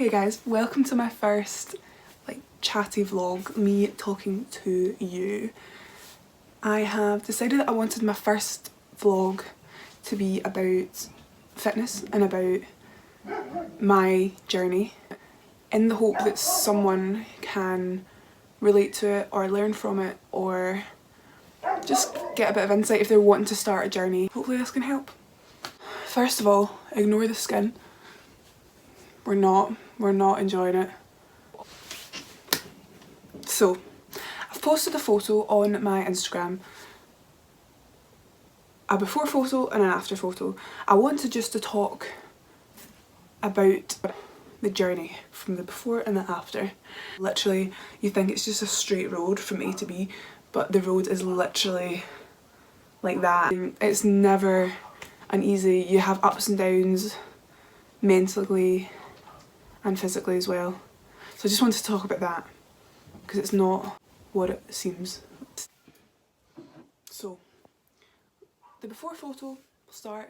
Hey guys, welcome to my first chatty vlog, me talking to you. I have decided that I wanted my first vlog to be about fitness and about my journey, in the hope that someone can relate to it or learn from it or just get a bit of insight if they're wanting to start a journey. Hopefully this can help. First of all, ignore the skin. We're not enjoying it. So, I've posted a photo on my Instagram, a before photo and an after photo. I wanted just to talk about the journey from the before and the after. Literally, you think it's just a straight road from A to B, but the road is literally like that. It's never an easy, you have ups and downs mentally and physically as well. So I just wanted to talk about that because it's not what it seems. So the before photo, we'll start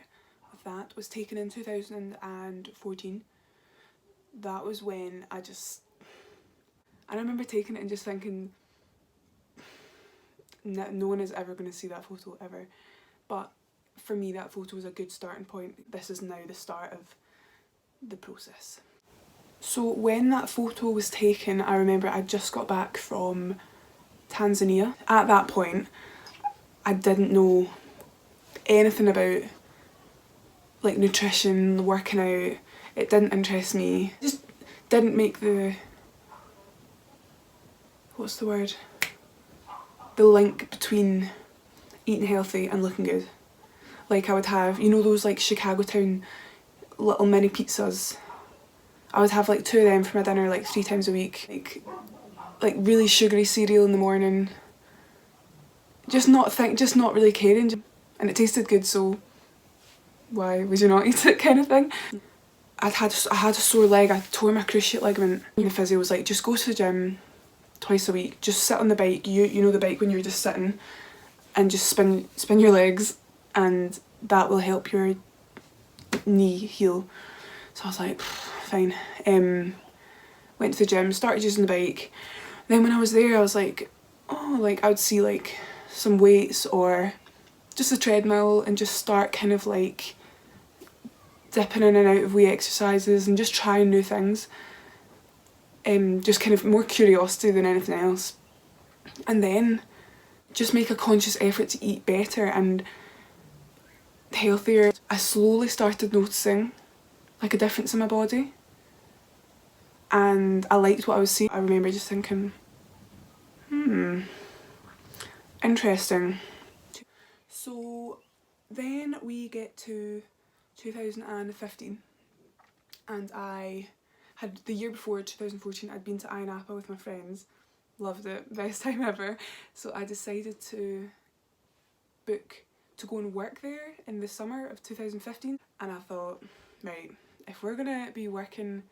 with that, was taken in 2014. That was when I remember taking it and just thinking no one is ever going to see that photo ever, but for me that photo was a good starting point. This is now the start of the process. So when that photo was taken, I remember I just got back from Tanzania. At that point I didn't know anything about nutrition, working out. It didn't interest me. It just didn't make the, what's the word? The link between eating healthy and looking good. I would have, you know those Chicago Town little mini pizzas? I would have 2 of them for my dinner 3 times a week. Like really sugary cereal in the morning. Just not really caring. And it tasted good, so why would you not eat it, kind of thing. I had a sore leg. I tore my cruciate ligament. The physio was like, just go to the gym twice a week. Just sit on the bike. You know the bike when you're just sitting, and just spin your legs, and that will help your knee heal. So I was like, fine. Went to the gym, started using the bike. Then when I was there, I was like, oh, I would see some weights or just a treadmill and just start kind of dipping in and out of wee exercises and just trying new things. Just kind of more curiosity than anything else. And then just make a conscious effort to eat better and healthier. I slowly started noticing a difference in my body, and I liked what I was seeing. I remember just thinking, interesting. So then we get to 2015, and I had, the year before, 2014, I'd been to Ayia Napa with my friends. Loved it, best time ever. So I decided to book to go and work there in the summer of 2015, and I thought, right, if we're gonna be working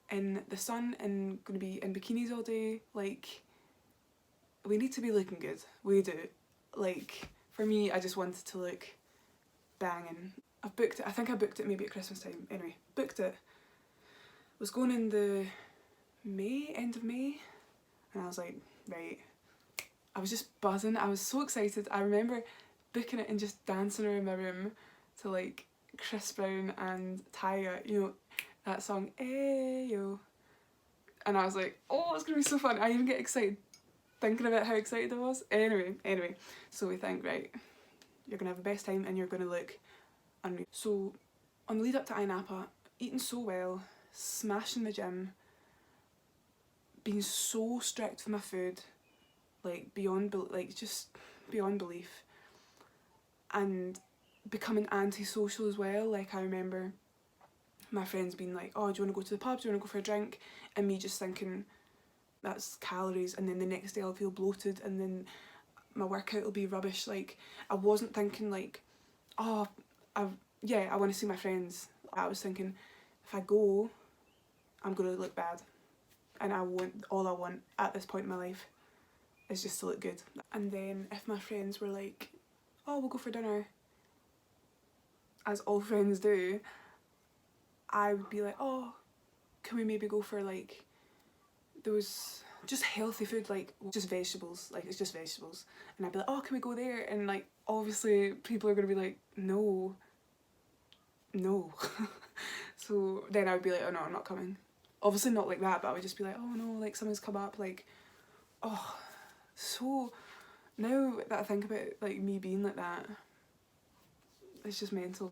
in the sun and gonna be in bikinis all day, we need to be looking good. We do. For me, I just wanted to look banging. I've booked it, I think I booked it maybe at Christmas time. Anyway, booked it. Was going in the end of May, and I was like, right. I was just buzzing. I was so excited. I remember booking it and just dancing around my room to Chris Brown and Tyga, you know, that song, Ayo. And I was like, oh, it's gonna be so fun. I even get excited thinking about how excited I was. Anyway, so we think, right, you're gonna have the best time and you're gonna look unreal. So on the lead up to Ayia Napa, eating so well, smashing the gym, being so strict with my food, just beyond belief, and becoming antisocial as well. I remember my friends being like, oh, do you want to go to the pub, do you want to go for a drink, and me just thinking that's calories, and then the next day I'll feel bloated, and then my workout will be rubbish. I wasn't thinking oh, I want to see my friends. I was thinking, if I go, I'm going to look bad, and all I want at this point in my life is just to look good. And then if my friends were like, oh, we'll go for dinner, as all friends do, I would be like, oh, can we maybe go for like those just healthy food, like just vegetables, like it's just vegetables. And I'd be like, oh, can we go there? And like obviously people are gonna be like, no. So then I would be like, oh no, I'm not coming. Obviously not like that, but I would just be like, oh no, like something's come up, like, oh, so now that I think about it, like me being like that, it's just mental.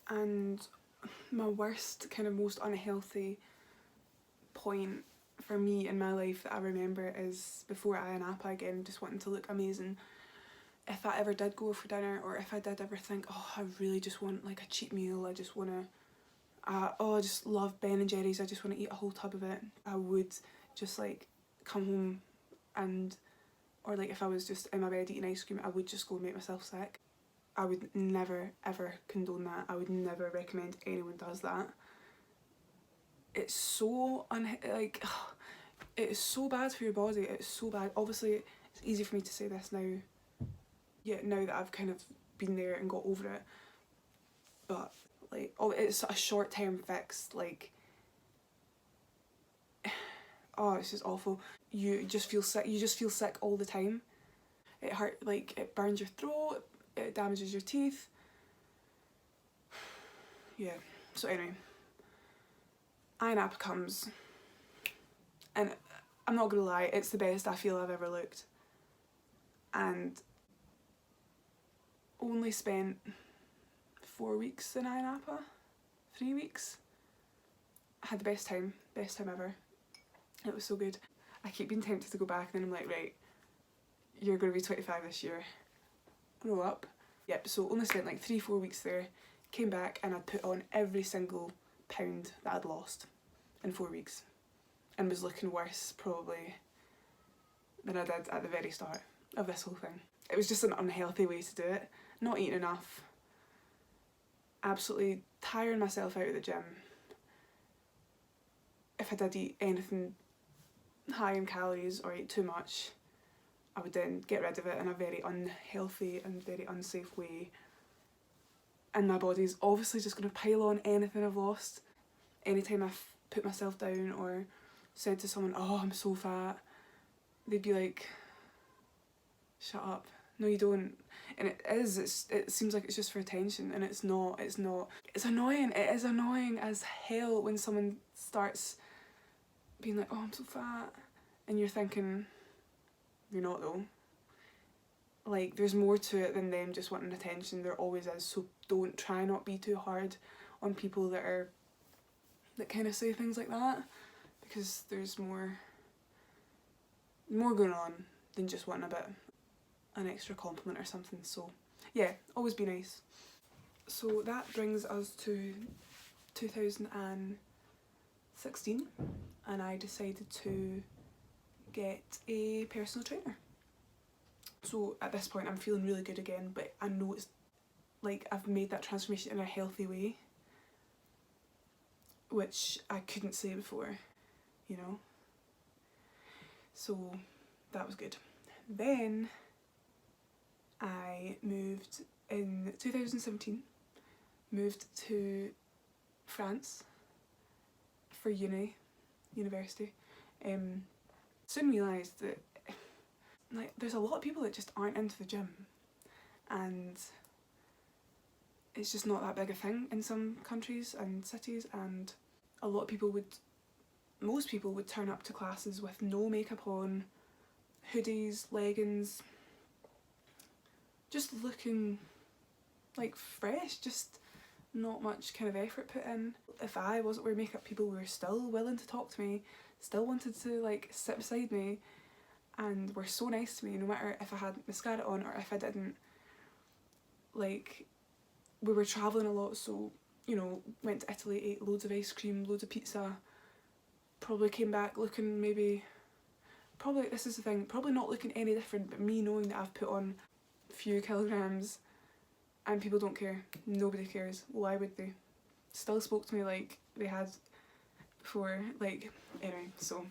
And my worst, kind of most unhealthy point for me in my life that I remember is before Ayia Napa again, just wanting to look amazing. If I ever did go for dinner, or if I did ever think, oh, I really just want like a cheap meal, I just want to, oh, I just love Ben and Jerry's, I just want to eat a whole tub of it, I would just like come home and, or like if I was just in my bed eating ice cream, I would just go make myself sick. I would never ever condone that. I would never recommend anyone does that. It's so like it is so bad for your body. It's so bad. Obviously it's easy for me to say this now, yeah, now that I've kind of been there and got over it, but like, oh, it's a short-term fix, like, oh, it's just awful. You just feel sick all the time. It hurt, like it burns your throat, it damages your teeth. Yeah, so anyway, Ayia Napa comes, and I'm not gonna lie, it's the best I feel I've ever looked, and only spent 4 weeks in Ayia Napa, 3 weeks. I had the best time ever. It was so good. I keep being tempted to go back, and then I'm like, right, you're gonna be 25 this year, grow up. Yep, so only spent like 3-4 weeks there, came back and I'd put on every single pound that I'd lost in 4 weeks, and was looking worse probably than I did at the very start of this whole thing. It was just an unhealthy way to do it, not eating enough, absolutely tiring myself out at the gym. If I did eat anything high in calories or ate too much, I would then get rid of it in a very unhealthy and very unsafe way, and my body's obviously just going to pile on anything I've lost. Anytime I've put myself down or said to someone, oh, I'm so fat, they'd be like, shut up, no you don't. And it seems like it's just for attention, and it's not. It's annoying, it is annoying as hell when someone starts being like, oh, I'm so fat, and you're thinking, you're not though. Like, there's more to it than them just wanting attention, there always is, so don't try not be too hard on people that kind of say things like that, because there's more going on than just wanting an extra compliment or something. So yeah, always be nice. So that brings us to 2016, and I decided to get a personal trainer. So at this point I'm feeling really good again, but I know it's like I've made that transformation in a healthy way, which I couldn't say before, you know. So that was good. Then I moved in 2017, moved to France for university. Soon realised that like there's a lot of people that just aren't into the gym, and it's just not that big a thing in some countries and cities, and most people would turn up to classes with no makeup on, hoodies, leggings, just looking like fresh, just not much kind of effort put in. If I wasn't wearing makeup, people were still willing to talk to me, still wanted to like sit beside me, and were so nice to me no matter if I had mascara on or if I didn't. Like, we were travelling a lot, so, you know, went to Italy, ate loads of ice cream, loads of pizza, probably came back looking this is the thing, probably not looking any different, but me knowing that I've put on a few kilograms, and people don't care. Nobody cares. Why would they? Still spoke to me like they had before. Like, anyway, so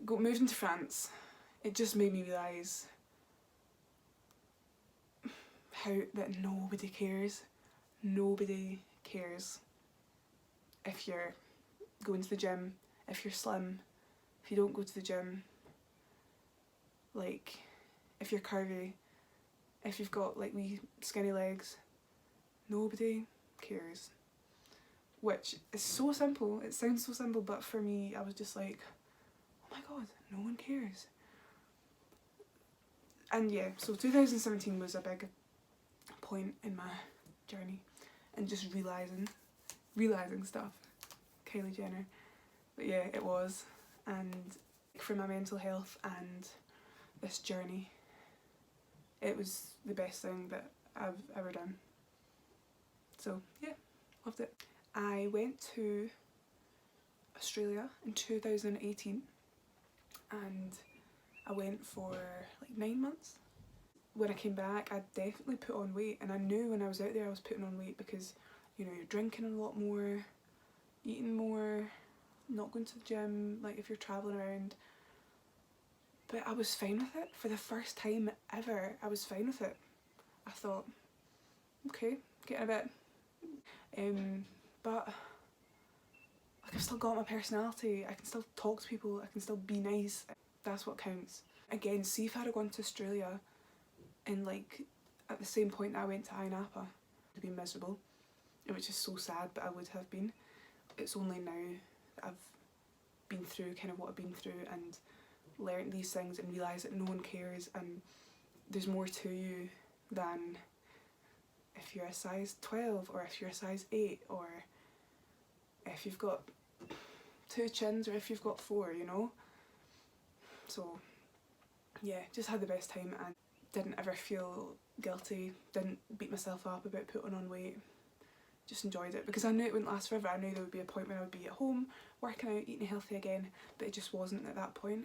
moved into France. It just made me realise how that nobody cares. Nobody cares if you're going to the gym, if you're slim, if you don't go to the gym, like if you're curvy, if you've got like wee skinny legs, nobody cares. Which is so simple, it sounds so simple, but for me I was just like, oh my god, no one cares. And yeah, so 2017 was a big point in my journey, and just realising stuff. Kylie Jenner. But yeah, it was. And for my mental health and this journey, it was the best thing that I've ever done. So yeah, loved it. I went to Australia in 2018 and I went for like 9 months. When I came back, I definitely put on weight, and I knew when I was out there I was putting on weight because, you know, you're drinking a lot more, eating more, not going to the gym, like if you're travelling around. But I was fine with it. For the first time ever, I was fine with it. I thought, okay, getting a bit, but like I've still got my personality, I can still talk to people, I can still be nice. That's what counts. Again, see if I had gone to Australia and like at the same point that I went to Ayia Napa, I'd been miserable, which is so sad, but I would have been. It's only now that I've been through kind of what I've been through and learnt these things and realised that no one cares, and there's more to you than if you're a size 12 or if you're a size 8 or if you've got 2 chins or if you've got 4, you know? So yeah, just had the best time and didn't ever feel guilty, didn't beat myself up about putting on weight, just enjoyed it because I knew it wouldn't last forever. I knew there would be a point when I would be at home, working out, eating healthy again, but it just wasn't at that point.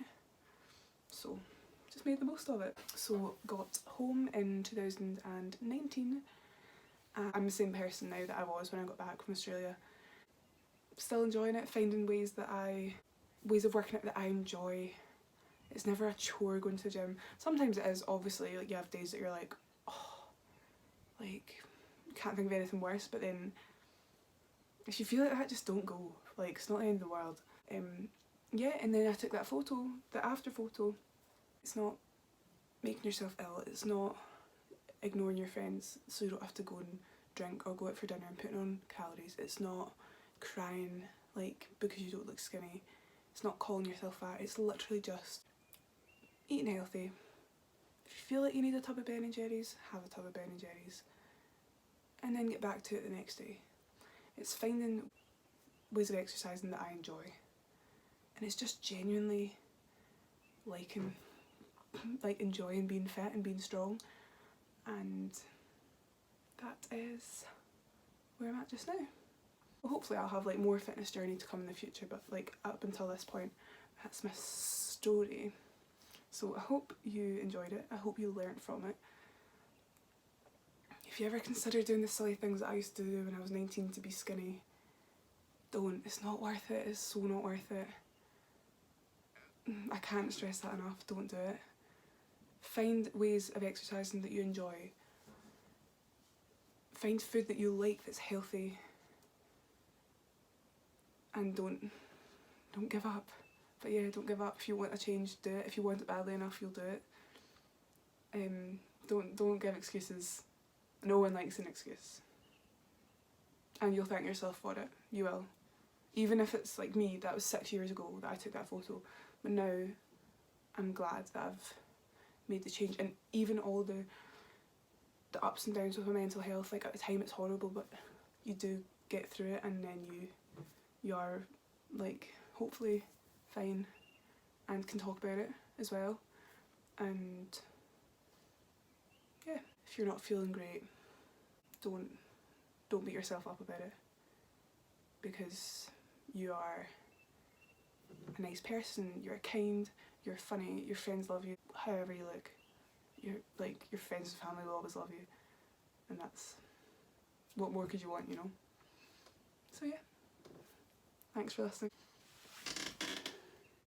So just made the most of it. So got home in 2019. I'm the same person now that I was when I got back from Australia. Still enjoying it, finding ways of working out that I enjoy. It's never a chore going to the gym. Sometimes it is, obviously, like you have days that you're like, oh, like, can't think of anything worse, but then if you feel like that, just don't go. Like, it's not the end of the world. Yeah, and then I took that photo, the after photo. It's not making yourself ill, it's not ignoring your friends so you don't have to go and drink or go out for dinner and putting on calories. It's not crying like because you don't look skinny. It's not calling yourself fat. It's literally just eating healthy. If you feel like you need a tub of Ben & Jerry's, have a tub of Ben & Jerry's. And then get back to it the next day. It's finding ways of exercising that I enjoy. And it's just genuinely enjoying being fit and being strong. And that is where I'm at just now. Well, hopefully I'll have like more fitness journey to come in the future, but like up until this point, that's my story. So I hope you enjoyed it. I hope you learnt from it. If you ever consider doing the silly things that I used to do when I was 19 to be skinny, don't. It's not worth it. It's so not worth it. I can't stress that enough. Don't do it. Find ways of exercising that you enjoy. Find food that you like that's healthy. And don't give up. But yeah, don't give up. If you want a change, do it. If you want it badly enough, you'll do it. Don't give excuses. No one likes an excuse. And you'll thank yourself for it. You will. Even if it's like me, that was 6 years ago that I took that photo. But now I'm glad that I've made the change. And even all the ups and downs with my mental health, like at the time it's horrible, but you do get through it, and then you are like hopefully fine and can talk about it as well. And yeah, if you're not feeling great, don't beat yourself up about it, because you are a nice person, you're kind, you're funny, your friends love you however you look. Your friends and family will always love you, and that's what more could you want, you know? So yeah, thanks for listening.